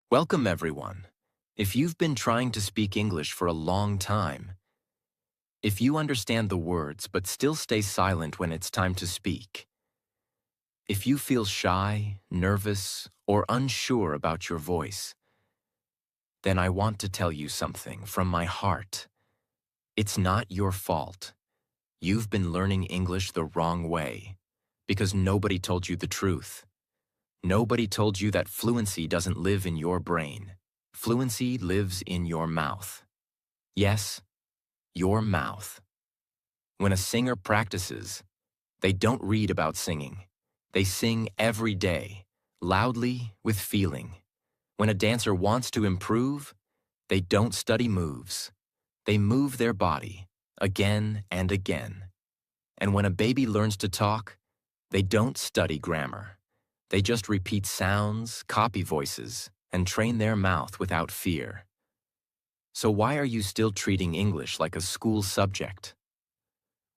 Welcome, everyone. If you've been trying to speak English for a long time, if you understand the words but still stay silent when it's time to speak, if you feel shy, nervous, or unsure about your voice, then I want to tell you something from my heart. It's not your fault. You've been learning English the wrong way because nobody told you the truth. Nobody told you that fluency doesn't live in your brain. Fluency lives in your mouth. Yes, your mouth. When a singer practices, they don't read about singing. They sing every day, loudly, with feeling. When a dancer wants to improve, they don't study moves. They move their body, again and again. And when a baby learns to talk, they don't study grammar. They just repeat sounds, copy voices, and train their mouth without fear. So why are you still treating English like a school subject?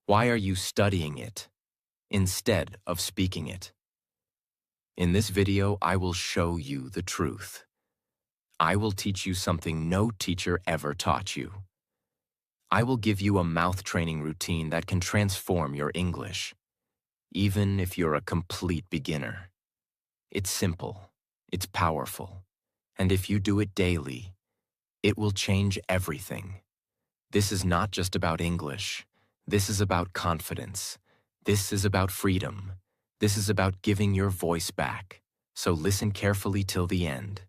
Why are you studying it instead of speaking it? In this video, I will show you the truth. I will teach you something no teacher ever taught you. I will give you a mouth training routine that can transform your English, even if you're a complete beginner. It's simple, it's powerful, and if you do it daily, it will change everything. This is not just about English. This is about confidence. This is about freedom. This is about giving your voice back. So listen carefully till the end.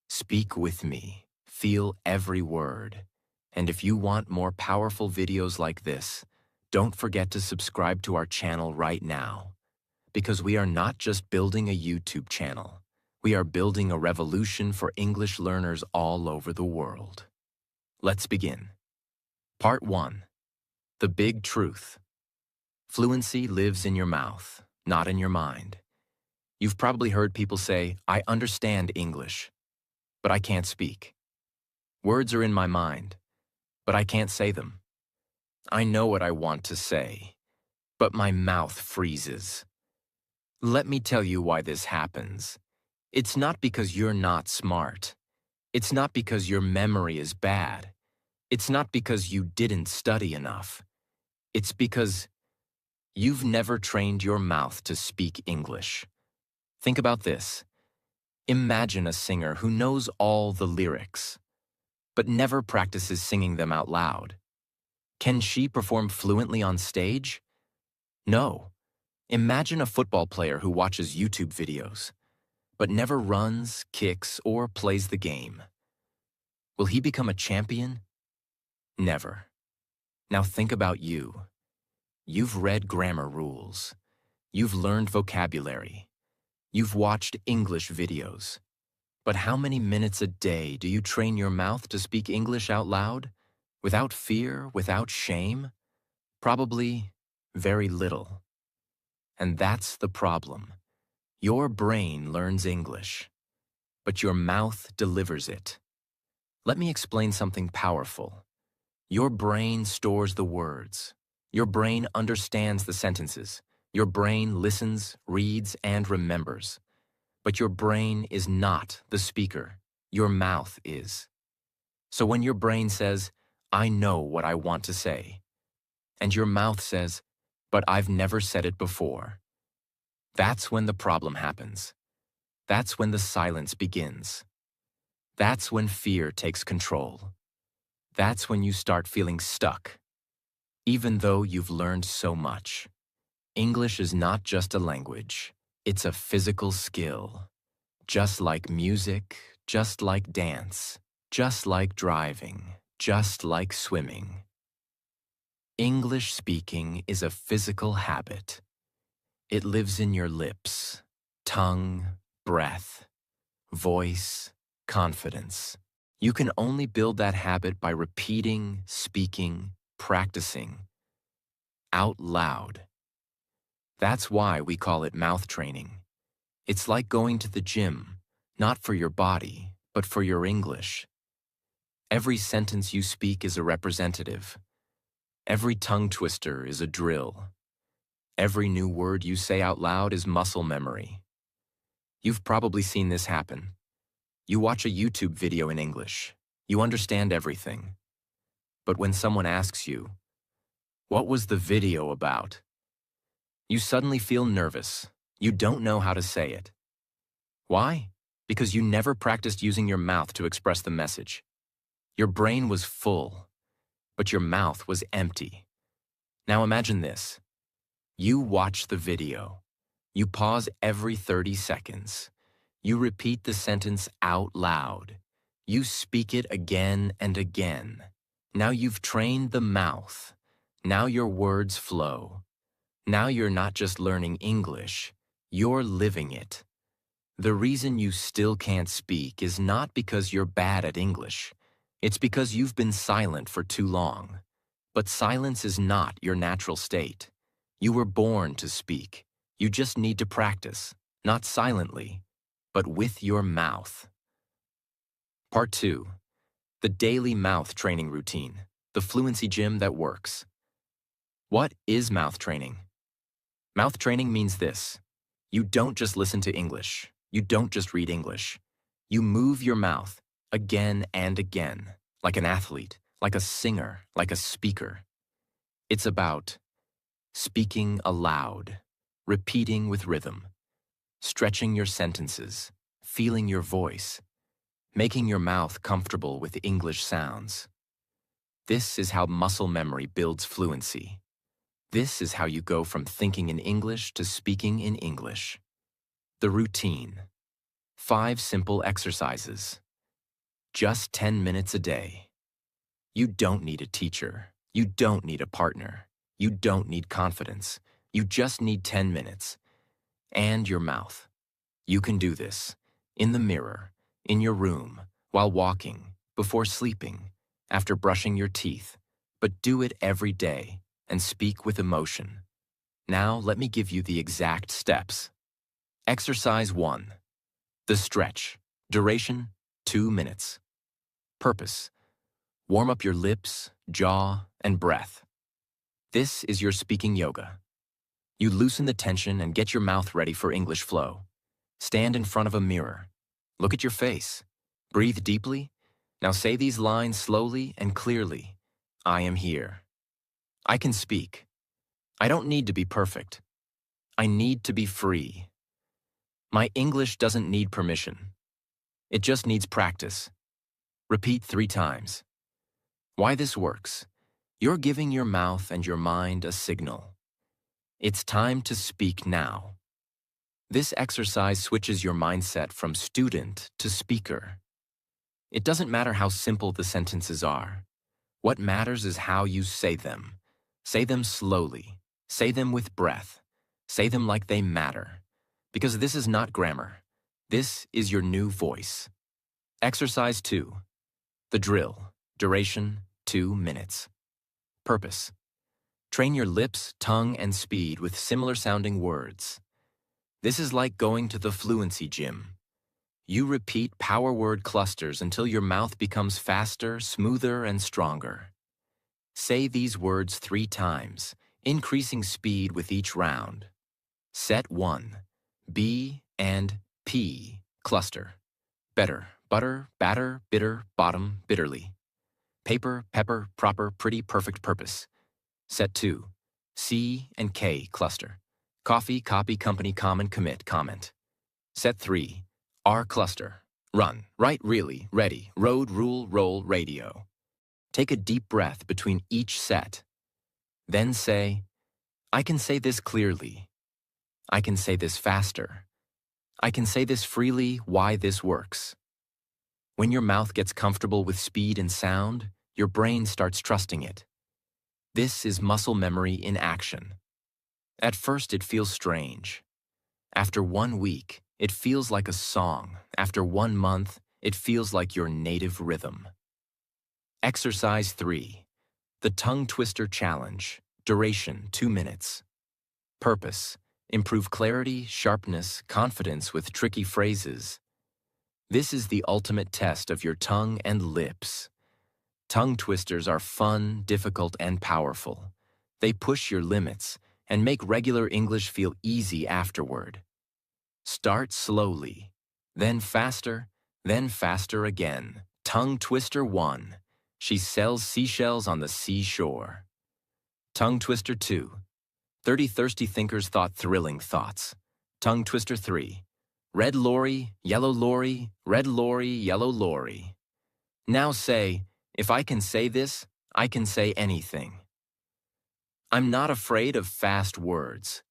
Speak with me. Feel every word. And if you want more powerful videos like this, don't forget to subscribe to our channel right now. Because we are not just building a YouTube channel. We are building a revolution for English learners all over the world. Let's begin. Part 1. The big truth. Fluency lives in your mouth, not in your mind. You've probably heard people say, I understand English, but I can't speak. Words are in my mind, but I can't say them. I know what I want to say, but my mouth freezes. Let me tell you why this happens. It's not because you're not smart. It's not because your memory is bad. It's not because you didn't study enough. It's because you've never trained your mouth to speak English. Think about this. Imagine a singer who knows all the lyrics, but never practices singing them out loud. Can she perform fluently on stage? No. Imagine a football player who watches YouTube videos, but never runs, kicks, or plays the game. Will he become a champion? Never. Now think about you. You've read grammar rules. You've learned vocabulary. You've watched English videos. But how many minutes a day do you train your mouth to speak English out loud? Without fear, without shame? Probably very little. And that's the problem. Your brain learns English, but your mouth delivers it. Let me explain something powerful. Your brain stores the words. Your brain understands the sentences. Your brain listens, reads, and remembers. But your brain is not the speaker. Your mouth is. So when your brain says, I know what I want to say, and your mouth says, but I've never said it before, that's when the problem happens. That's when the silence begins. That's when fear takes control. That's when you start feeling stuck. Even though you've learned so much, English is not just a language. It's a physical skill. Just like music, just like dance, just like driving, just like swimming. English speaking is a physical habit. It lives in your lips, tongue, breath, voice, confidence. You can only build that habit by repeating, speaking, practicing out loud. That's why we call it mouth training. It's like going to the gym, not for your body, but for your English. Every sentence you speak is a representative. Every tongue twister is a drill. Every new word you say out loud is muscle memory. You've probably seen this happen. You watch a YouTube video in English. You understand everything. But when someone asks you, "What was the video about?" you suddenly feel nervous. You don't know how to say it. Why? Because you never practiced using your mouth to express the message. Your brain was full, but your mouth was empty. Now imagine this. You watch the video. You pause every 30 seconds. You repeat the sentence out loud. You speak it again and again. Now you've trained the mouth. Now your words flow. Now you're not just learning English, you're living it. The reason you still can't speak is not because you're bad at English. It's because you've been silent for too long. But silence is not your natural state. You were born to speak. You just need to practice, not silently, but with your mouth. Part 2. The daily mouth training routine, the fluency gym that works. What is mouth training? Mouth training means this. You don't just listen to English. You don't just read English. You move your mouth again and again, like an athlete, like a singer, like a speaker. It's about speaking aloud, repeating with rhythm, stretching your sentences, feeling your voice, making your mouth comfortable with English sounds. This is how muscle memory builds fluency. This is how you go from thinking in English to speaking in English. The routine. 5 simple exercises. Just 10 minutes a day. You don't need a teacher. You don't need a partner. You don't need confidence. You just need 10 minutes. And your mouth. You can do this. In the mirror, in your room, while walking, before sleeping, after brushing your teeth. But do it every day and speak with emotion. Now let me give you the exact steps. Exercise 1. The stretch. Duration, 2 minutes. Purpose. Warm up your lips, jaw, and breath. This is your speaking yoga. You loosen the tension and get your mouth ready for English flow. Stand in front of a mirror. Look at your face. Breathe deeply. Now say these lines slowly and clearly. I am here. I can speak. I don't need to be perfect. I need to be free. My English doesn't need permission. It just needs practice. Repeat 3 times. Why this works? You're giving your mouth and your mind a signal. It's time to speak now. This exercise switches your mindset from student to speaker. It doesn't matter how simple the sentences are. What matters is how you say them. Say them slowly. Say them with breath. Say them like they matter. Because this is not grammar. This is your new voice. Exercise 2. The drill. Duration, 2 minutes. Purpose. Train your lips, tongue, and speed with similar sounding words. This is like going to the fluency gym. You repeat power word clusters until your mouth becomes faster, smoother, and stronger. Say these words 3 times, increasing speed with each round. Set 1. B and P cluster. Better, butter, batter, bitter, bottom, bitterly. Paper, pepper, proper, pretty, perfect, purpose. Set 2. C and K cluster. Coffee, copy, company, common, commit, comment. Set 3. R cluster. Run, right, really, ready, road, rule, roll, radio. Take a deep breath between each set. Then say, I can say this clearly. I can say this faster. I can say this freely, why this works. When your mouth gets comfortable with speed and sound, your brain starts trusting it. This is muscle memory in action. At first, it feels strange. After 1 week, it feels like a song. After 1 month, it feels like your native rhythm. Exercise 3. The Tongue Twister Challenge. Duration, 2 minutes. Purpose. Improve clarity, sharpness, confidence with tricky phrases. This is the ultimate test of your tongue and lips. Tongue twisters are fun, difficult, and powerful. They push your limits and make regular English feel easy afterward. Start slowly, then faster, Then faster again. Tongue twister 1. She sells seashells on the seashore. Tongue twister 2. 30 thirsty thinkers thought thrilling thoughts. Tongue twister 3. Red lorry, yellow lorry, red lorry, yellow lorry. Now say, if I can say this, I can say anything. I'm not afraid of fast words.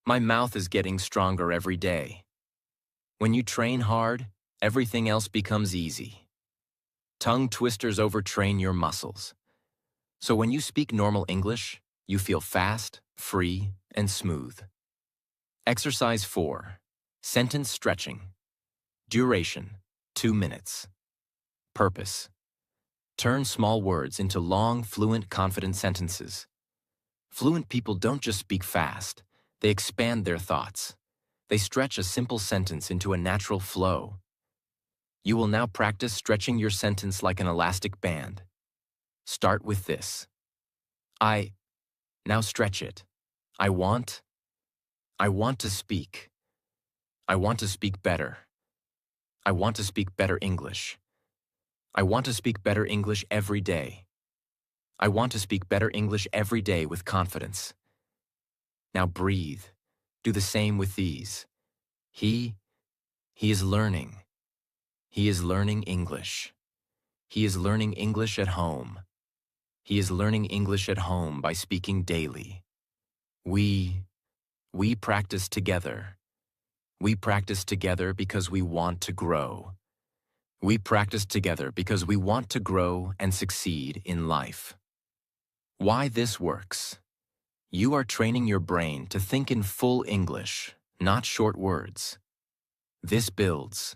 My mouth is getting stronger every day. When you train hard, everything else becomes easy. Tongue twisters overtrain your muscles. So when you speak normal English, you feel fast, free, and smooth. Exercise 4. Sentence stretching. Duration, 2 minutes. Purpose. Turn small words into long, fluent, confident sentences. Fluent people don't just speak fast, they expand their thoughts. They stretch a simple sentence into a natural flow. You will now practice stretching your sentence like an elastic band. Start with this. Now stretch it. I want to speak. I want to speak better. I want to speak better English. I want to speak better English every day. I want to speak better English every day with confidence. Now breathe. Do the same with these. He is learning. He is learning English. He is learning English at home. He is learning English at home by speaking daily. We practice together. We practice together because we want to grow. We practice together because we want to grow and succeed in life. Why this works? You are training your brain to think in full English, not short words. This builds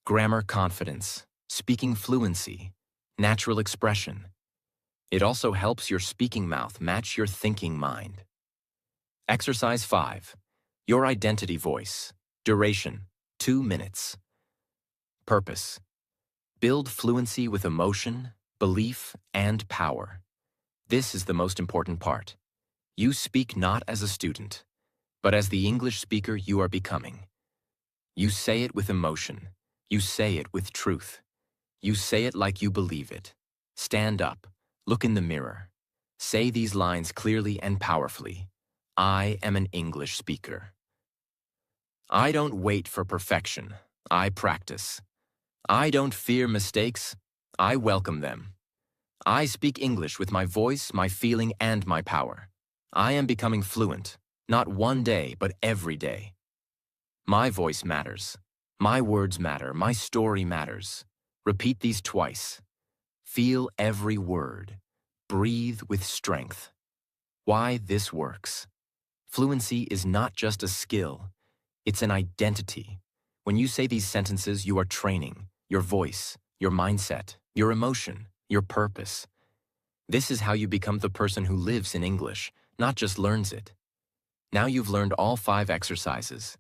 grammar confidence, speaking fluency, natural expression. It also helps your speaking mouth match your thinking mind. Exercise 5. Your identity voice. Duration, 2 minutes. Purpose. Build fluency with emotion, belief, and power. This is the most important part. You speak not as a student, but as the English speaker you are becoming. You say it with emotion. You say it with truth. You say it like you believe it. Stand up. Look in the mirror. Say these lines clearly and powerfully. I am an English speaker. I don't wait for perfection. I practice. I don't fear mistakes. I welcome them. I speak English with my voice, my feeling, and my power. I am becoming fluent, not one day, but every day. My voice matters. My words matter. My story matters. Repeat these twice. Feel every word. Breathe with strength. Why this works. Fluency is not just a skill. It's an identity. When you say these sentences, you are training your voice, your mindset, your emotion, your purpose. This is how you become the person who lives in English, not just learns it. Now you've learned all 5 exercises.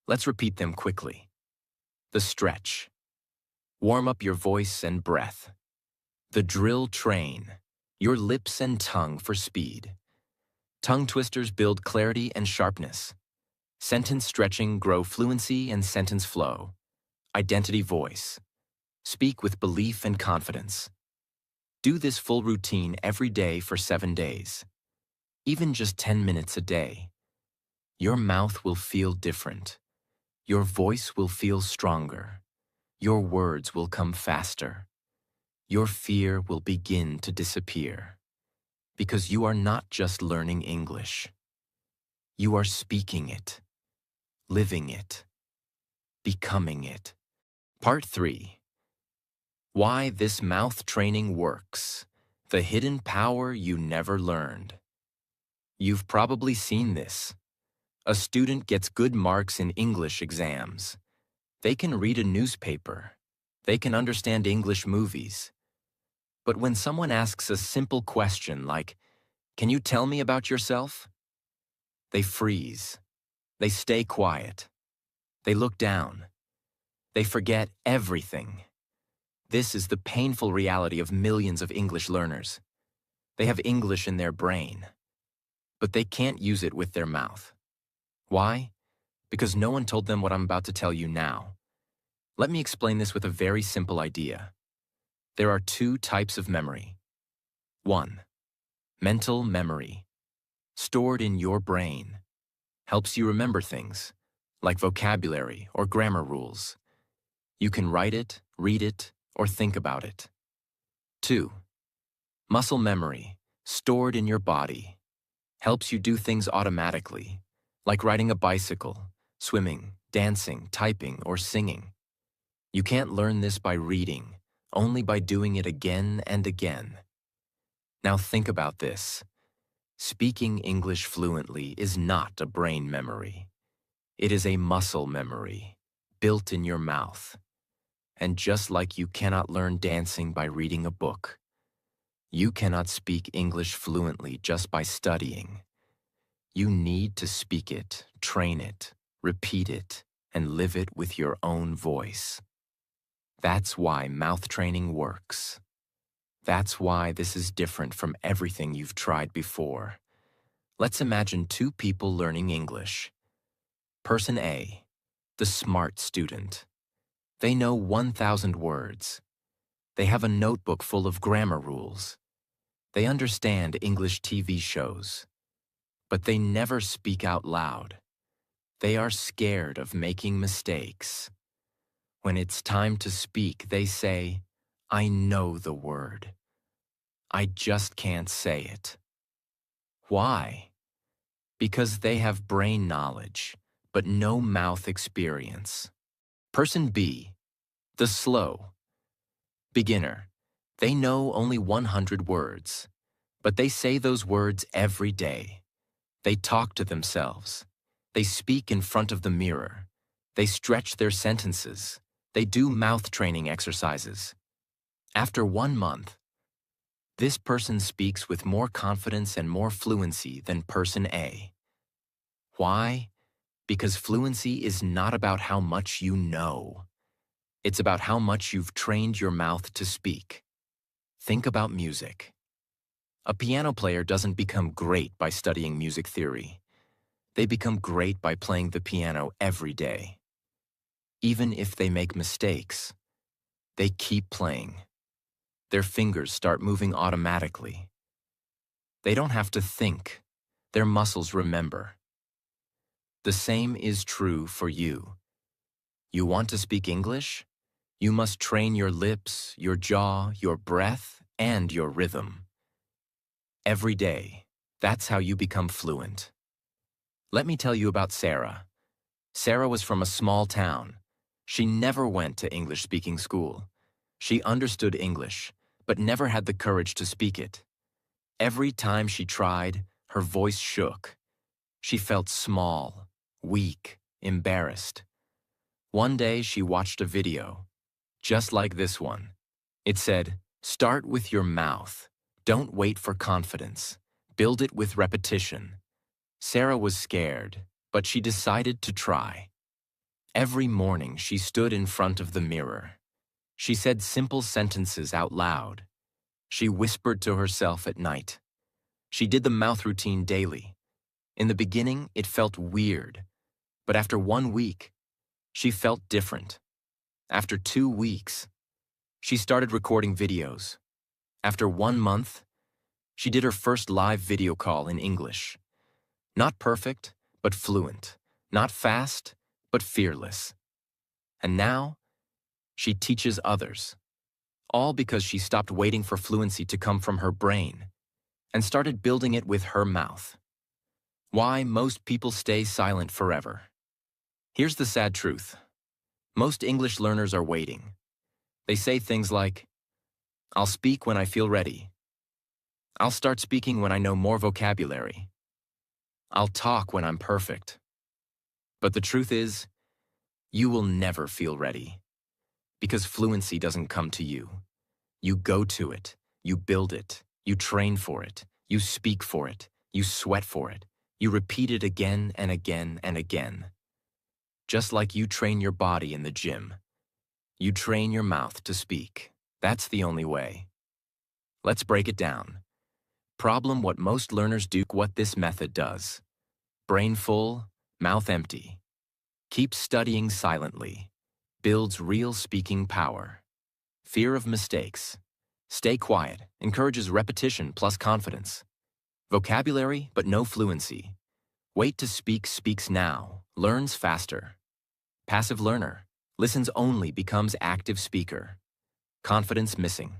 Let's repeat them quickly. The stretch. Warm up your voice and breath. The drill train. Your lips and tongue for speed. Tongue twisters build clarity and sharpness. Sentence stretching grow fluency and sentence flow. Identity voice. Speak with belief and confidence. Do this full routine every day for 7 days. Even just 10 minutes a day. Your mouth will feel different. Your voice will feel stronger. Your words will come faster. Your fear will begin to disappear. Because you are not just learning English. You are speaking it, living it, becoming it. Part 3. Why this mouth training works. The hidden power you never learned. You've probably seen this. A student gets good marks in English exams. They can read a newspaper. They can understand English movies. But when someone asks a simple question like, "Can you tell me about yourself?" They freeze. They stay quiet. They look down. They forget everything. This is the painful reality of millions of English learners. They have English in their brain, but they can't use it with their mouth. Why? Because no one told them what I'm about to tell you now. Let me explain this with a very simple idea. There are two types of memory. 1. Mental memory, stored in your brain, helps you remember things, like vocabulary or grammar rules. You can write it, read it, or think about it. 2. Muscle memory, stored in your body, helps you do things automatically, like riding a bicycle, swimming, dancing, typing, or singing. You can't learn this by reading, only by doing it again and again. Now think about this. Speaking English fluently is not a brain memory. It is a muscle memory, built in your mouth. And just like you cannot learn dancing by reading a book, you cannot speak English fluently just by studying. You need to speak it, train it, repeat it, and live it with your own voice. That's why mouth training works. That's why this is different from everything you've tried before. Let's imagine two people learning English. Person A, the smart student. They know 1,000 words. They have a notebook full of grammar rules. They understand English TV shows. But they never speak out loud. They are scared of making mistakes. When it's time to speak, they say, "I know the word. I just can't say it." Why? Because they have brain knowledge, but no mouth experience. Person B, the slow. Beginner. They know only 100 words, but they say those words every day. They talk to themselves. They speak in front of the mirror. They stretch their sentences. They do mouth training exercises. After 1 month, this person speaks with more confidence and more fluency than person A. Why? Because fluency is not about how much you know. It's about how much you've trained your mouth to speak. Think about music. A piano player doesn't become great by studying music theory. They become great by playing the piano every day. Even if they make mistakes, they keep playing. Their fingers start moving automatically. They don't have to think. Their muscles remember. The same is true for you. You want to speak English? You must train your lips, your jaw, your breath, and your rhythm. Every day, that's how you become fluent. Let me tell you about Sarah. Sarah was from a small town. She never went to English-speaking school. She understood English, but never had the courage to speak it. Every time she tried, her voice shook. She felt small, weak, embarrassed. One day she watched a video, just like this one. It said, "Start with your mouth. Don't wait for confidence. Build it with repetition." Sarah was scared, but she decided to try. Every morning she stood in front of the mirror. She said simple sentences out loud. She whispered to herself at night. She did the mouth routine daily. In the beginning, it felt weird, but after 1 week, she felt different. After 2 weeks, she started recording videos. After 1 month, she did her first live video call in English. Not perfect, but fluent. Not fast, but fearless. And now, she teaches others. All because she stopped waiting for fluency to come from her brain and started building it with her mouth. Why most people stay silent forever. Here's the sad truth. Most English learners are waiting. They say things like, "I'll speak when I feel ready. I'll start speaking when I know more vocabulary. I'll talk when I'm perfect." But the truth is, you will never feel ready. Because fluency doesn't come to you. You go to it, you build it, you train for it, you speak for it, you sweat for it, you repeat it again and again and again. Just like you train your body in the gym, you train your mouth to speak. That's the only way. Let's break it down. Problem: what most learners do, what this method does. Brain full, mouth empty. Keep studying silently. builds real speaking power. Fear of mistakes. Stay quiet encourages repetition plus confidence. Vocabulary, but no fluency. Wait to speak speaks now, learns faster. Passive learner. Listens only, becomes active speaker. Confidence missing.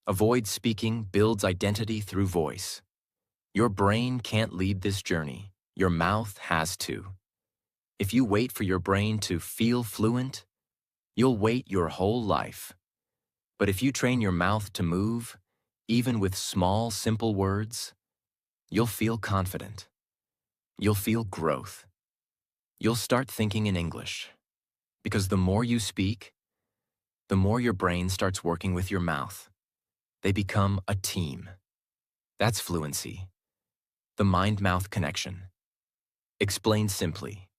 Avoids speaking, builds identity through voice. Your brain can't lead this journey. Your mouth has to. If you wait for your brain to feel fluent, you'll wait your whole life. But if you train your mouth to move, even with small, simple words, you'll feel confident. You'll feel growth. You'll start thinking in English. Because the more you speak, the more your brain starts working with your mouth. They become a team. That's fluency. The mind-mouth connection. Explained simply.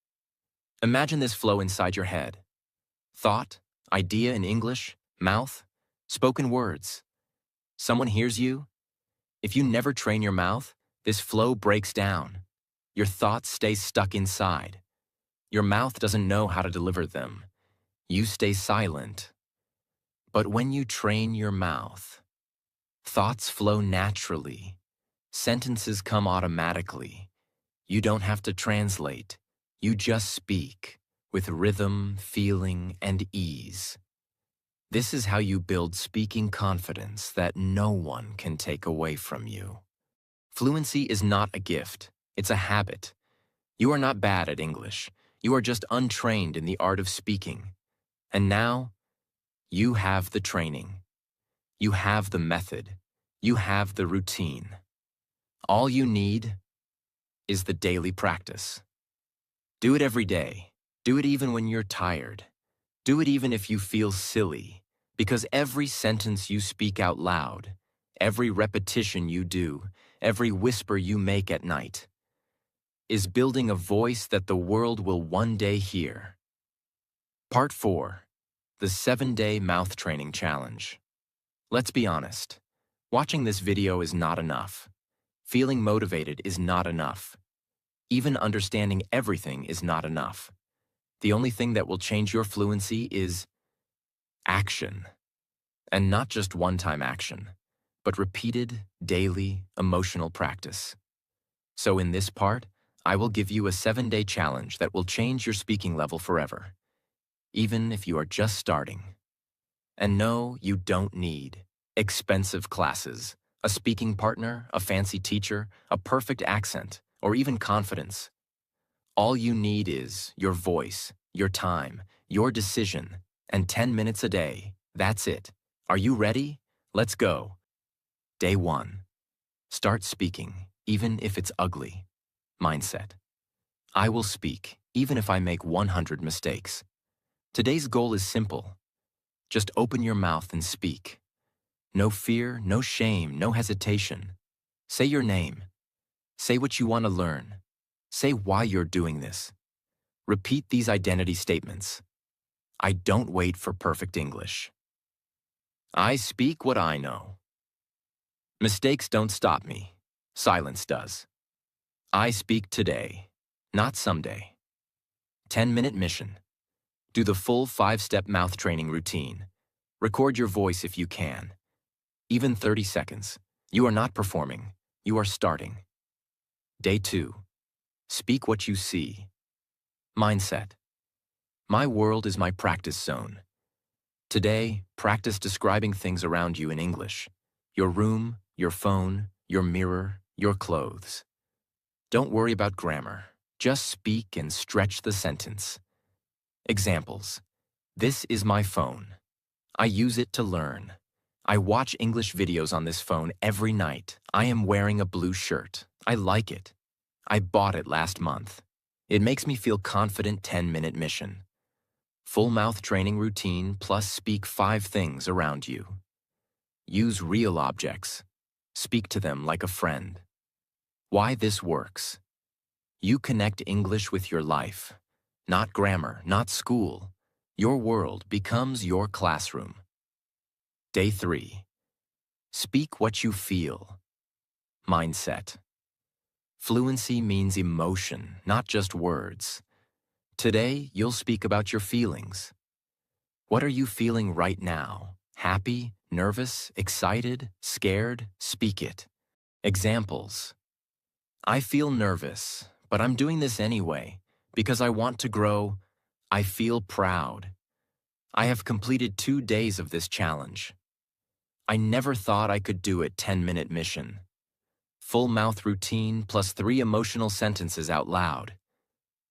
Imagine this flow inside your head. Thought, idea in English, mouth, spoken words. Someone hears you. If you never train your mouth, this flow breaks down. Your thoughts stay stuck inside. Your mouth doesn't know how to deliver them. You stay silent. But when you train your mouth, thoughts flow naturally. Sentences come automatically. You don't have to translate. You just speak with rhythm, feeling, and ease. This is how you build speaking confidence that no one can take away from you. Fluency is not a gift. It's a habit. You are not bad at English. You are just untrained in the art of speaking. And now, you have the training. You have the method. You have the routine. All you need is the daily practice. Do it every day. Do it even when you're tired. Do it even if you feel silly, because every sentence you speak out loud, every repetition you do, every whisper you make at night, is building a voice that the world will one day hear. Part 4. The 7-Day Mouth Training Challenge. Let's be honest. Watching this video is not enough. Feeling motivated is not enough. Even understanding everything is not enough. The only thing that will change your fluency is action. And not just one-time action, but repeated, daily, emotional practice. So in this part, I will give you a 7-day challenge that will change your speaking level forever, even if you are just starting. And no, you don't need expensive classes, a speaking partner, a fancy teacher, a perfect accent, or even confidence. All you need is your voice, your time, your decision, and 10 minutes a day. That's it. Are you ready? Let's go. Day 1. Start speaking, even if it's ugly. Mindset. I will speak, even if I make 100 mistakes. Today's goal is simple. Just open your mouth and speak. No fear, no shame, no hesitation. Say your name. Say what you want to learn. Say why you're doing this. Repeat these identity statements. I don't wait for perfect English. I speak what I know. Mistakes don't stop me. Silence does. I speak today, not someday. 10-minute mission. Do the full 5-step mouth training routine. Record your voice if you can. Even 30 seconds. You are not performing. You are starting. Day 2. Speak what you see. Mindset. My world is my practice zone. Today, practice describing things around you in English. Your room, your phone, your mirror, your clothes. Don't worry about grammar. Just speak and stretch the sentence. Examples. This is my phone. I use it to learn. I watch English videos on this phone every night. I am wearing a blue shirt. I like it. I bought it last month. It makes me feel confident. 10-minute mission. Full mouth training routine plus speak 5 things around you. Use real objects. Speak to them like a friend. Why this works. You connect English with your life. Not grammar, not school. Your world becomes your classroom. Day 3. Speak what you feel. Mindset. Fluency means emotion, not just words. Today, you'll speak about your feelings. What are you feeling right now? Happy, nervous, excited, scared? Speak it. Examples. I feel nervous, but I'm doing this anyway because I want to grow. I feel proud. I have completed 2 days of this challenge. I never thought I could do it. 10-minute mission. Full mouth routine plus 3 emotional sentences out loud.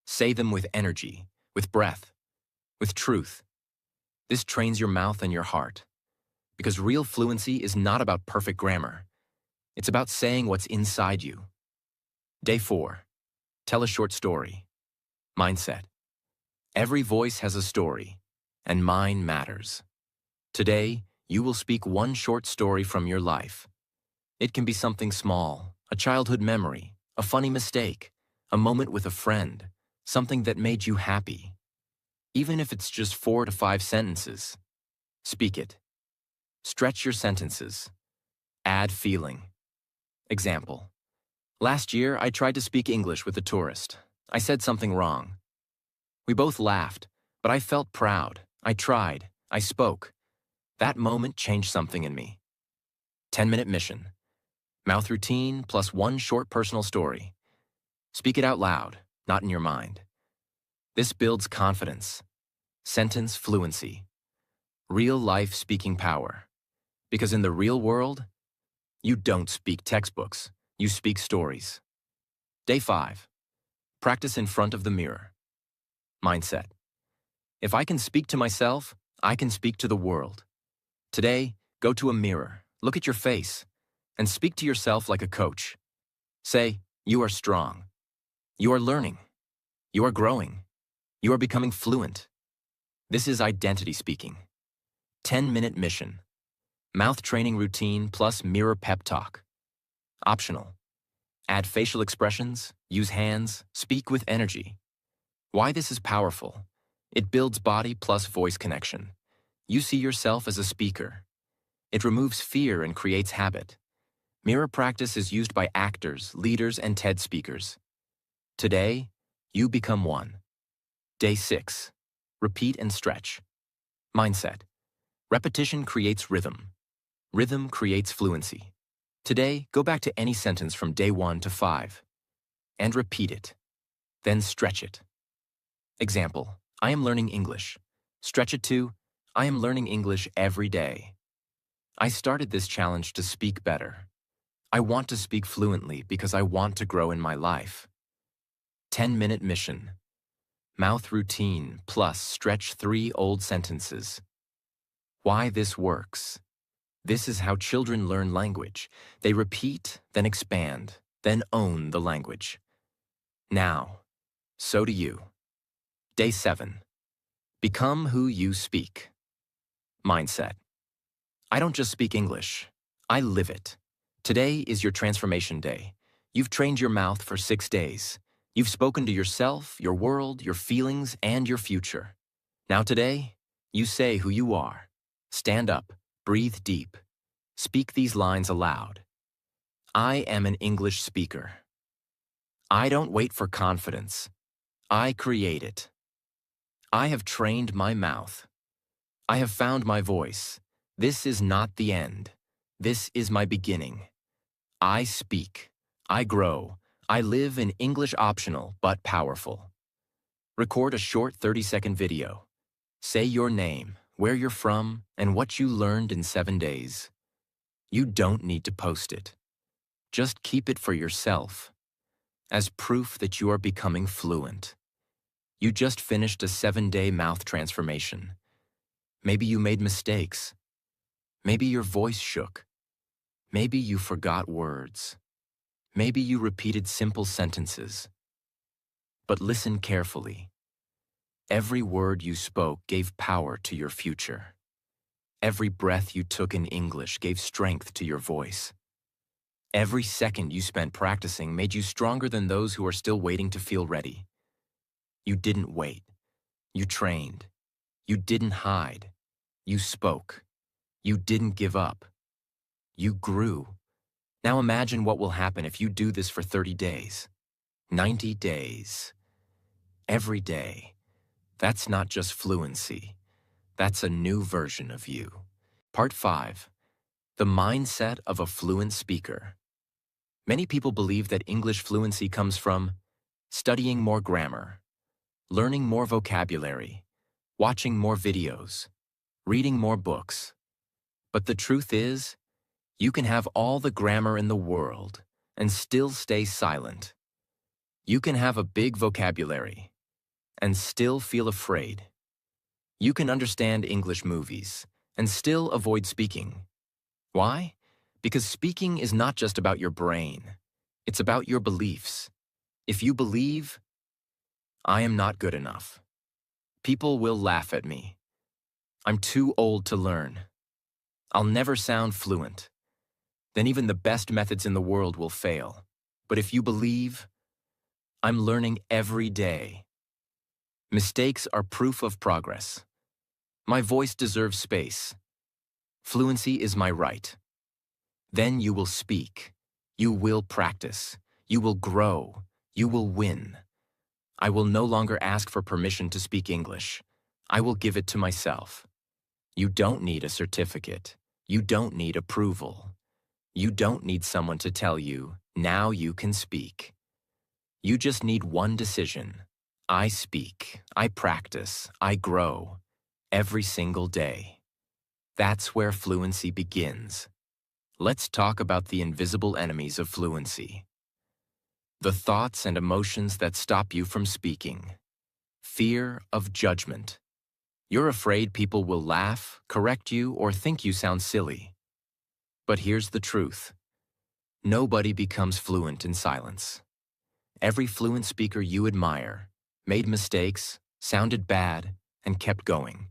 Say them with energy, with breath, with truth. This trains your mouth and your heart. Because real fluency is not about perfect grammar. It's about saying what's inside you. Day 4. Tell a short story. Mindset. Every voice has a story, and mine matters. Today, you will speak one short story from your life. It can be something small, a childhood memory, a funny mistake, a moment with a friend, something that made you happy. Even if it's just 4 to 5 sentences, speak it. Stretch your sentences. Add feeling. Example. Last year, I tried to speak English with a tourist. I said something wrong. We both laughed, but I felt proud. I tried. I spoke. That moment changed something in me. 10-minute mission. Mouth routine plus 1 short personal story. Speak it out loud, not in your mind. This builds confidence. Sentence fluency. Real-life speaking power. Because in the real world, you don't speak textbooks. You speak stories. Day 5. Practice in front of the mirror. Mindset. If I can speak to myself, I can speak to the world. Today, go to a mirror, look at your face, and speak to yourself like a coach. Say, you are strong. You are learning. You are growing. You are becoming fluent. This is identity speaking. 10-minute mission. Mouth training routine plus mirror pep talk. Optional. Add facial expressions, use hands, speak with energy. Why this is powerful? It builds body plus voice connection. You see yourself as a speaker. It removes fear and creates habit. Mirror practice is used by actors, leaders, and TED speakers. Today, you become one. Day 6. Repeat and stretch. Mindset. Repetition creates rhythm. Rhythm creates fluency. Today, go back to any sentence from day 1 to 5 and repeat it. Then stretch it. Example, I am learning English. Stretch it to, I am learning English every day. I started this challenge to speak better. I want to speak fluently because I want to grow in my life. 10-minute mission. Mouth routine plus stretch 3 old sentences. Why this works? This is how children learn language. They repeat, then expand, then own the language. Now, so do you. Day 7. Become who you speak. Mindset. I don't just speak English. I live it. Today is your transformation day. You've trained your mouth for 6 days. You've spoken to yourself, your world, your feelings, and your future. Now today, you say who you are. Stand up, breathe deep. Speak these lines aloud. I am an English speaker. I don't wait for confidence. I create it. I have trained my mouth. I have found my voice. This is not the end. This is my beginning. I speak. I grow. I live in English optional but powerful. Record a short 30-second video. Say your name, where you're from, and what you learned in 7 days. You don't need to post it. Just keep it for yourself, as proof that you are becoming fluent. You just finished a 7-day mouth transformation. Maybe you made mistakes. Maybe your voice shook. Maybe you forgot words. Maybe you repeated simple sentences. But listen carefully. Every word you spoke gave power to your future. Every breath you took in English gave strength to your voice. Every second you spent practicing made you stronger than those who are still waiting to feel ready. You didn't wait. You trained. You didn't hide. You spoke. You didn't give up. You grew. Now imagine what will happen if you do this for 30 days. 90 days. Every day. That's not just fluency. That's a new version of you. Part 5. The mindset of a fluent speaker. Many people believe that English fluency comes from studying more grammar, learning more vocabulary, watching more videos, reading more books. But the truth is, you can have all the grammar in the world and still stay silent. You can have a big vocabulary and still feel afraid. You can understand English movies and still avoid speaking. Why? Because speaking is not just about your brain. It's about your beliefs. If you believe, I am not good enough, people will laugh at me. I'm too old to learn. I'll never sound fluent. Then even the best methods in the world will fail. But if you believe, I'm learning every day. Mistakes are proof of progress. My voice deserves space. Fluency is my right. Then you will speak. You will practice. You will grow. You will win. I will no longer ask for permission to speak English. I will give it to myself. You don't need a certificate. You don't need approval. You don't need someone to tell you, now you can speak. You just need one decision. I speak, I practice, I grow, every single day. That's where fluency begins. Let's talk about the invisible enemies of fluency. The thoughts and emotions that stop you from speaking. Fear of judgment. You're afraid people will laugh, correct you, or think you sound silly. But here's the truth. Nobody becomes fluent in silence. Every fluent speaker you admire made mistakes, sounded bad, and kept going.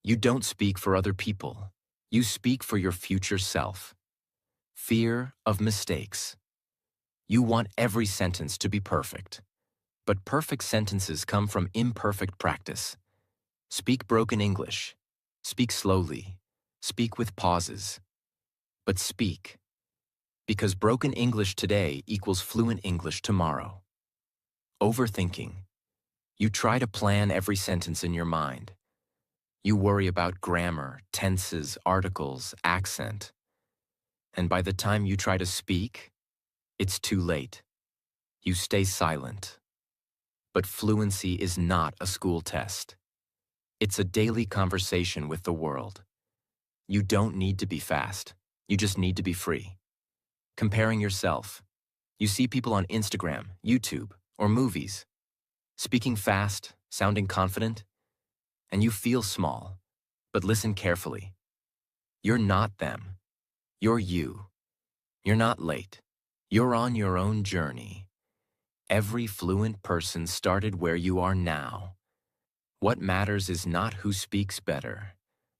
You don't speak for other people. You speak for your future self. Fear of mistakes. You want every sentence to be perfect. But perfect sentences come from imperfect practice. Speak broken English. Speak slowly. Speak with pauses. But speak. Because broken English today equals fluent English tomorrow. Overthinking. You try to plan every sentence in your mind. You worry about grammar, tenses, articles, accent. And by the time you try to speak, it's too late. You stay silent. But fluency is not a school test. It's a daily conversation with the world. You don't need to be fast. You just need to be free. Comparing yourself. You see people on Instagram, YouTube, or movies, speaking fast, sounding confident, and you feel small. But listen carefully. You're not them. You're you. You're not late. You're on your own journey. Every fluent person started where you are now. What matters is not who speaks better,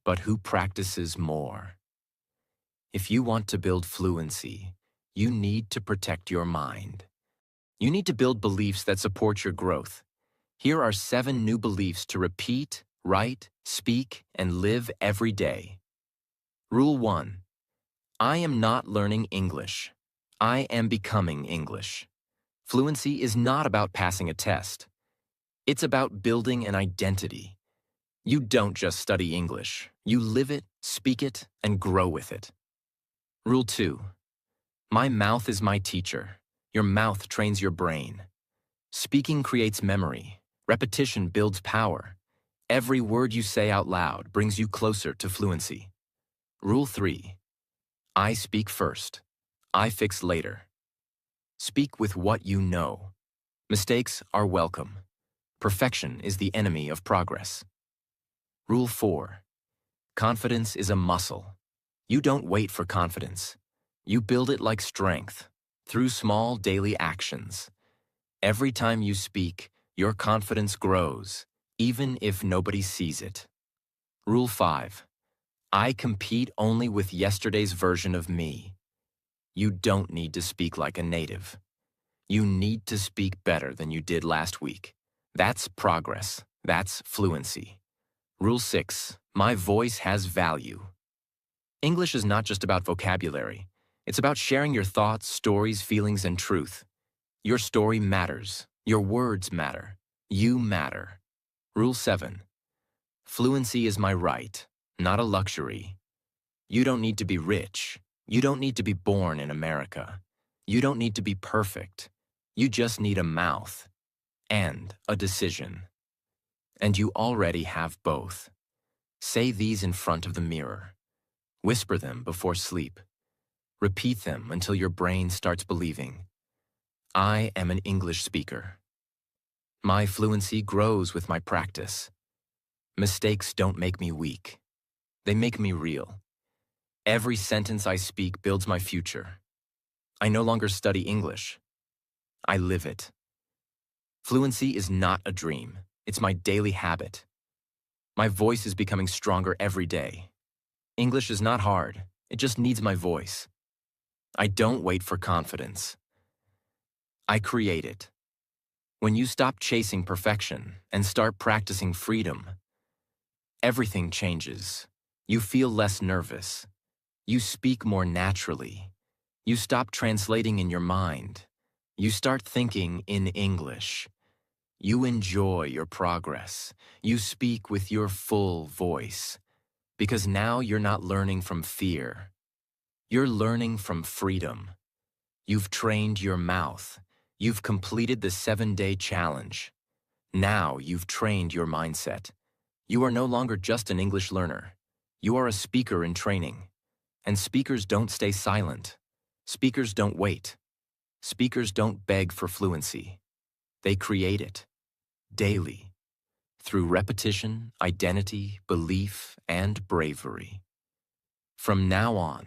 but who practices more. If you want to build fluency, you need to protect your mind. You need to build beliefs that support your growth. Here are 7 new beliefs to repeat, write, speak, and live every day. Rule 1. I am not learning English. I am becoming English. Fluency is not about passing a test. It's about building an identity. You don't just study English. You live it, speak it, and grow with it. Rule 2. My mouth is my teacher. Your mouth trains your brain. Speaking creates memory. Repetition builds power. Every word you say out loud brings you closer to fluency. Rule 3. I speak first. I fix later. Speak with what you know. Mistakes are welcome. Perfection is the enemy of progress. Rule 4. Confidence is a muscle. You don't wait for confidence. You build it like strength, through small daily actions. Every time you speak, your confidence grows, even if nobody sees it. Rule 5. I compete only with yesterday's version of me. You don't need to speak like a native. You need to speak better than you did last week. That's progress. That's fluency. Rule 6. My voice has value. English is not just about vocabulary. It's about sharing your thoughts, stories, feelings, and truth. Your story matters. Your words matter. You matter. Rule 7. Fluency is my right, not a luxury. You don't need to be rich. You don't need to be born in America. You don't need to be perfect. You just need a mouth and a decision. And you already have both. Say these in front of the mirror. Whisper them before sleep. Repeat them until your brain starts believing. I am an English speaker. My fluency grows with my practice. Mistakes don't make me weak. They make me real. Every sentence I speak builds my future. I no longer study English. I live it. Fluency is not a dream. It's my daily habit. My voice is becoming stronger every day. English is not hard. It just needs my voice. I don't wait for confidence. I create it. When you stop chasing perfection and start practicing freedom, everything changes. You feel less nervous. You speak more naturally. You stop translating in your mind. You start thinking in English. You enjoy your progress. You speak with your full voice. Because now you're not learning from fear. You're learning from freedom. You've trained your mouth. You've completed the 7-day challenge. Now you've trained your mindset. You are no longer just an English learner. You are a speaker in training. And speakers don't stay silent. Speakers don't wait. Speakers don't beg for fluency. They create it. Daily. Through repetition, identity, belief, and bravery. From now on,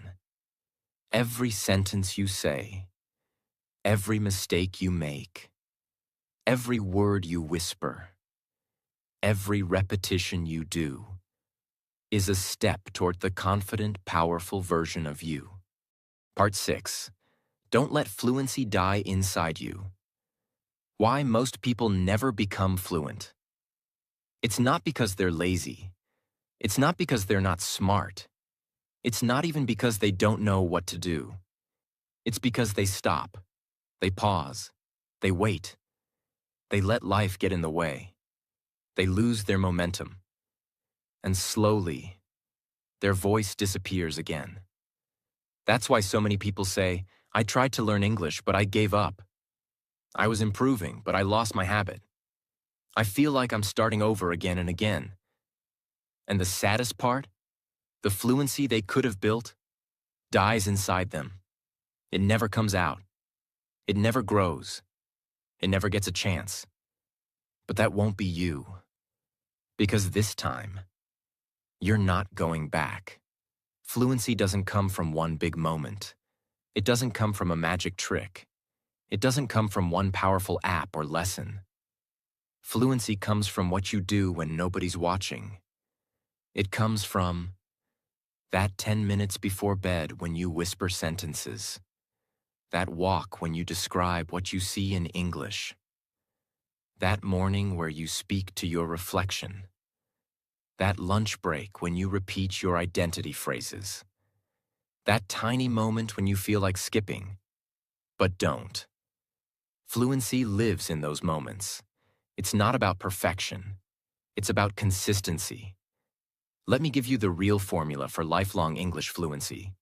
every sentence you say, every mistake you make, every word you whisper, every repetition you do, is a step toward the confident, powerful version of you. Part 6. Don't let fluency die inside you. Why most people never become fluent. It's not because they're lazy. It's not because they're not smart. It's not even because they don't know what to do. It's because they stop. They pause. They wait. They let life get in the way. They lose their momentum. And slowly, their voice disappears again. That's why so many people say, I tried to learn English, but I gave up. I was improving, but I lost my habit. I feel like I'm starting over again and again. And the saddest part, the fluency they could have built, dies inside them. It never comes out. It never grows. It never gets a chance. But that won't be you. Because this time, you're not going back. Fluency doesn't come from one big moment. It doesn't come from a magic trick. It doesn't come from one powerful app or lesson. Fluency comes from what you do when nobody's watching. It comes from that 10 minutes before bed when you whisper sentences. That walk when you describe what you see in English. That morning where you speak to your reflection. That lunch break when you repeat your identity phrases. That tiny moment when you feel like skipping, but don't. Fluency lives in those moments. It's not about perfection. It's about consistency. Let me give you the real formula for lifelong English fluency.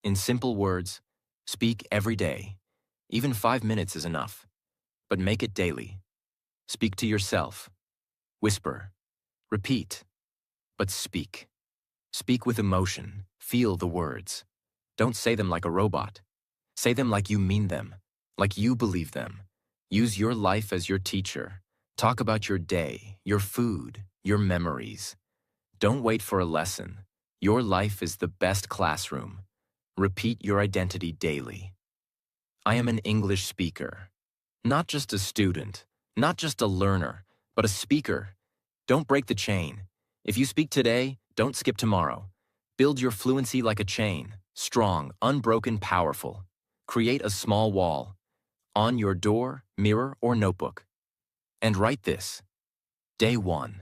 In simple words, speak every day. Even 5 minutes is enough. But make it daily. Speak to yourself. Whisper. Repeat. But speak. Speak with emotion. Feel the words. Don't say them like a robot. Say them like you mean them, like you believe them. Use your life as your teacher. Talk about your day, your food, your memories. Don't wait for a lesson. Your life is the best classroom. Repeat your identity daily. I am an English speaker. Not just a student, not just a learner, but a speaker. Don't break the chain. If you speak today, don't skip tomorrow. Build your fluency like a chain, strong, unbroken, powerful. Create a small wall, on your door, mirror, or notebook. And write this. Day 1,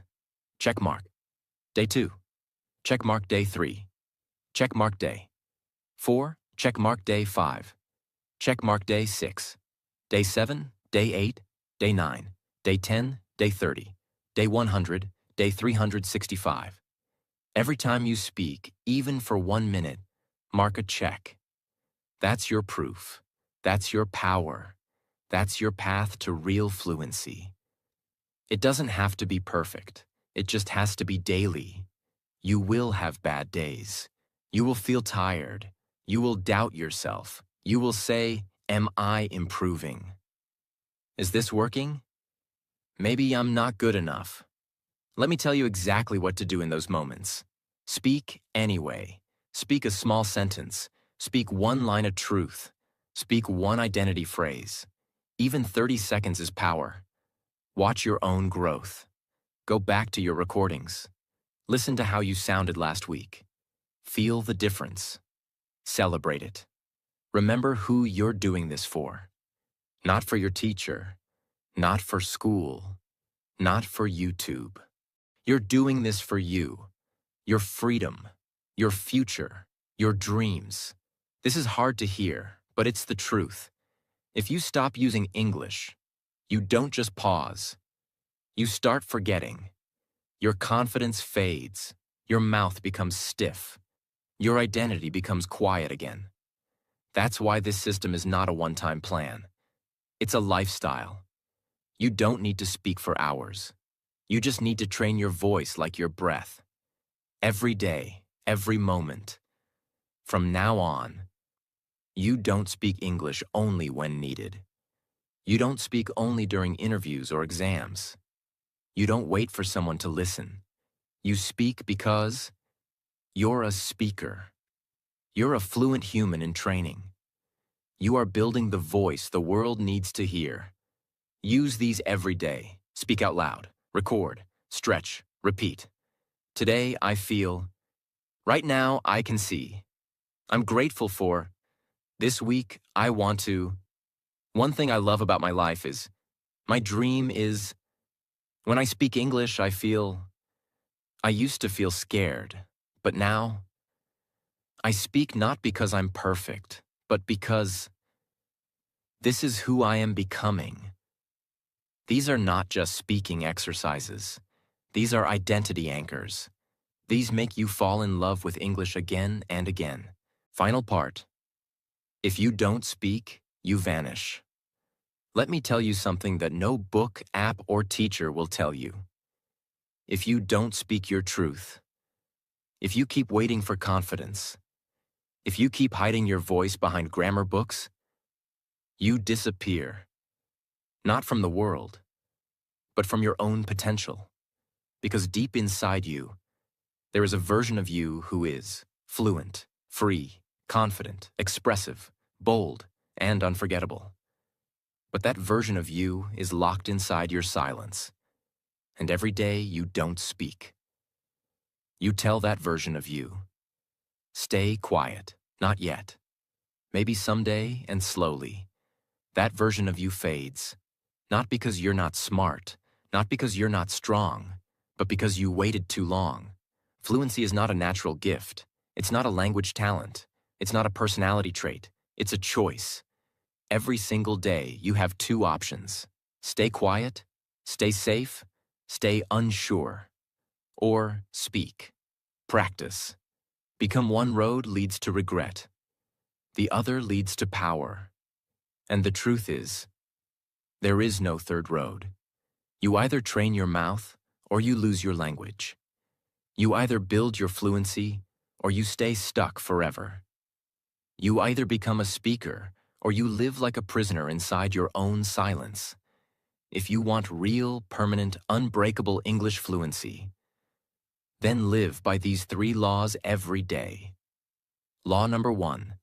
check mark. Day 2, check mark. Day 3, check mark. Day 4, check mark. Day 5, check mark. Day 6, Day 7, Day 8, Day 9, Day 10, Day 30, Day 100, Day 365. Every time you speak, even for 1 minute, mark a check. That's your proof. That's your power. That's your path to real fluency. It doesn't have to be perfect. It just has to be daily. You will have bad days. You will feel tired. You will doubt yourself. You will say, "Am I improving? Is this working? Maybe I'm not good enough." Let me tell you exactly what to do in those moments. Speak anyway. Speak a small sentence. Speak one line of truth. Speak one identity phrase. Even 30 seconds is power. Watch your own growth. Go back to your recordings. Listen to how you sounded last week. Feel the difference. Celebrate it. Remember who you're doing this for. Not for your teacher. Not for school. Not for YouTube. You're doing this for you. Your freedom. Your future. Your dreams. This is hard to hear, but it's the truth. If you stop using English, you don't just pause. You start forgetting. Your confidence fades. Your mouth becomes stiff. Your identity becomes quiet again. That's why this system is not a one-time plan. It's a lifestyle. You don't need to speak for hours. You just need to train your voice like your breath. Every day, every moment. From now on, you don't speak English only when needed. You don't speak only during interviews or exams. You don't wait for someone to listen. You speak because you're a speaker. You're a fluent human in training. You are building the voice the world needs to hear. Use these every day. Speak out loud. Record. Stretch. Repeat. Today I feel. Right now I can see. I'm grateful for. This week I want to. One thing I love about my life is. My dream is. When I speak English, I feel. I used to feel scared, but now. I speak not because I'm perfect, but because. This is who I am becoming. These are not just speaking exercises. These are identity anchors. These make you fall in love with English again and again. Final part. If you don't speak, you vanish. Let me tell you something that no book, app, or teacher will tell you. If you don't speak your truth, if you keep waiting for confidence, if you keep hiding your voice behind grammar books, you disappear. Not from the world, but from your own potential. Because deep inside you, there is a version of you who is fluent, free, confident, expressive, bold, and unforgettable. But that version of you is locked inside your silence. And every day you don't speak. You tell that version of you, stay quiet, not yet. Maybe someday and slowly. That version of you fades. Not because you're not smart, not because you're not strong, but because you waited too long. Fluency is not a natural gift. It's not a language talent. It's not a personality trait. It's a choice. Every single day, you have two options. Stay quiet, stay safe, stay unsure. Or speak. Practice. Become one road leads to regret. The other leads to power. And the truth is, there is no third road. You either train your mouth or you lose your language. You either build your fluency or you stay stuck forever. You either become a speaker or you live like a prisoner inside your own silence. If you want real, permanent, unbreakable English fluency, then live by these 3 laws every day. Law number 1.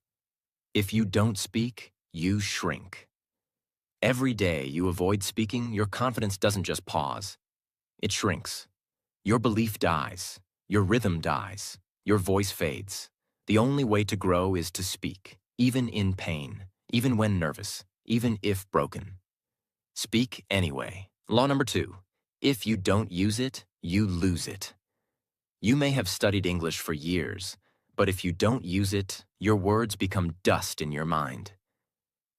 If you don't speak, you shrink. Every day you avoid speaking, your confidence doesn't just pause. It shrinks. Your belief dies. Your rhythm dies. Your voice fades. The only way to grow is to speak, even in pain, even when nervous, even if broken. Speak anyway. Law number 2. If you don't use it, you lose it. You may have studied English for years, but if you don't use it, your words become dust in your mind.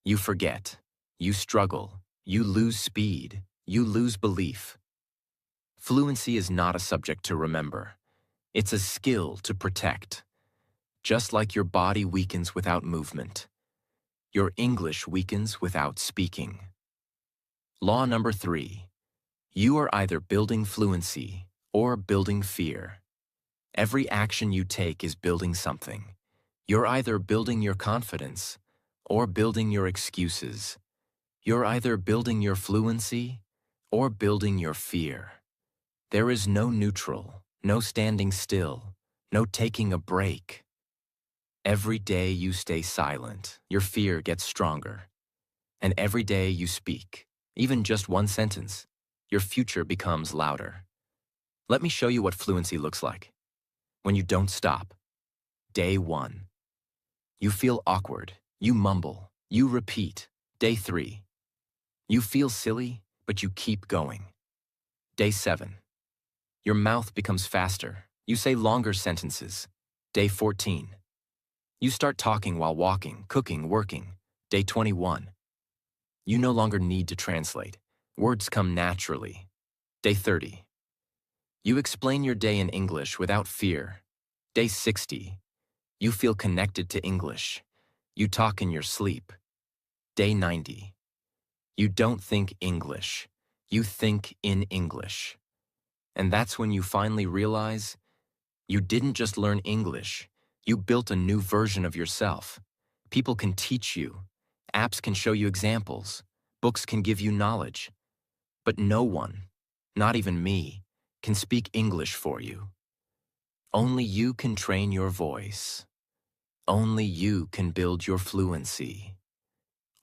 You forget. You struggle. You lose speed. You lose belief. Fluency is not a subject to remember. It's a skill to protect. Just like your body weakens without movement, your English weakens without speaking. Law number 3. You are either building fluency or building fear. Every action you take is building something. You're either building your confidence or building your excuses. You're either building your fluency or building your fear. There is no neutral, no standing still, no taking a break. Every day you stay silent, your fear gets stronger. And every day you speak, even just one sentence, your future becomes louder. Let me show you what fluency looks like. When you don't stop. Day 1. You feel awkward, you mumble, you repeat. Day 3. You feel silly, but you keep going. Day 7. Your mouth becomes faster, you say longer sentences. Day 14. You start talking while walking, cooking, working. Day 21. You no longer need to translate. Words come naturally. Day 30. You explain your day in English without fear. Day 60. You feel connected to English. You talk in your sleep. Day 90. You don't think English. You think in English. And that's when you finally realize you didn't just learn English. You built a new version of yourself. People can teach you. Apps can show you examples. Books can give you knowledge. But no one, not even me, can speak English for you. Only you can train your voice. Only you can build your fluency.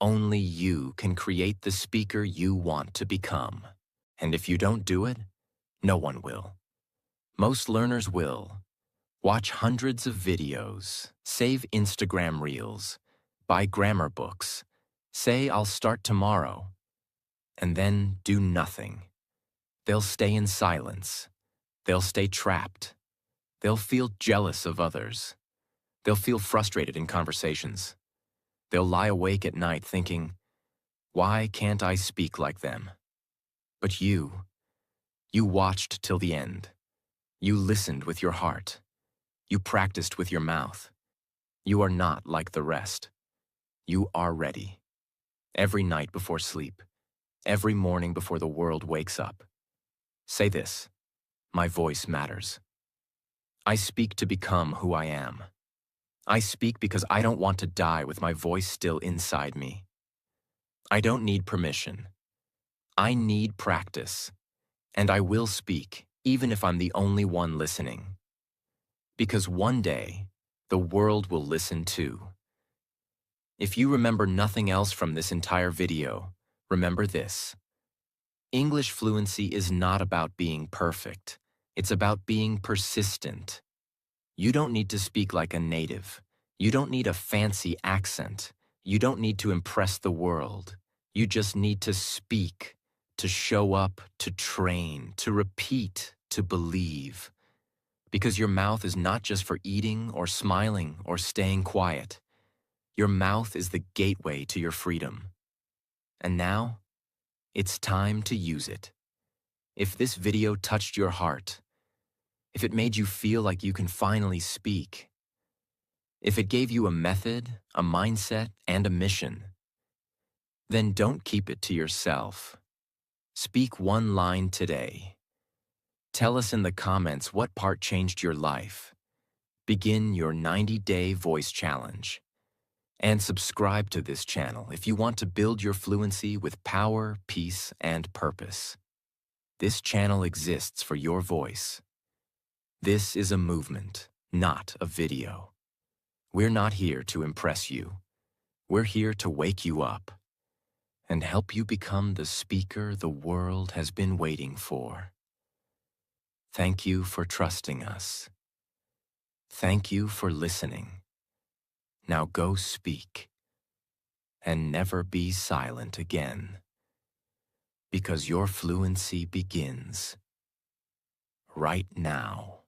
Only you can create the speaker you want to become. And if you don't do it, no one will. Most learners will. Watch hundreds of videos, save Instagram reels, buy grammar books, say I'll start tomorrow, and then do nothing. They'll stay in silence. They'll stay trapped. They'll feel jealous of others. They'll feel frustrated in conversations. They'll lie awake at night thinking, why can't I speak like them? But you watched till the end. You listened with your heart. You practiced with your mouth. You are not like the rest. You are ready. Every night before sleep. Every morning before the world wakes up. Say this, my voice matters. I speak to become who I am. I speak because I don't want to die with my voice still inside me. I don't need permission. I need practice. And I will speak, even if I'm the only one listening. Because one day, the world will listen too. If you remember nothing else from this entire video, remember this. English fluency is not about being perfect. It's about being persistent. You don't need to speak like a native. You don't need a fancy accent. You don't need to impress the world. You just need to speak, to show up, to train, to repeat, to believe. Because your mouth is not just for eating or smiling or staying quiet. Your mouth is the gateway to your freedom. And now, it's time to use it. If this video touched your heart, if it made you feel like you can finally speak, if it gave you a method, a mindset, and a mission, then don't keep it to yourself. Speak one line today. Tell us in the comments what part changed your life. Begin your 90-day voice challenge. And subscribe to this channel if you want to build your fluency with power, peace, and purpose. This channel exists for your voice. This is a movement, not a video. We're not here to impress you. We're here to wake you up and help you become the speaker the world has been waiting for. Thank you for trusting us. Thank you for listening. Now go speak and never be silent again, because your fluency begins right now.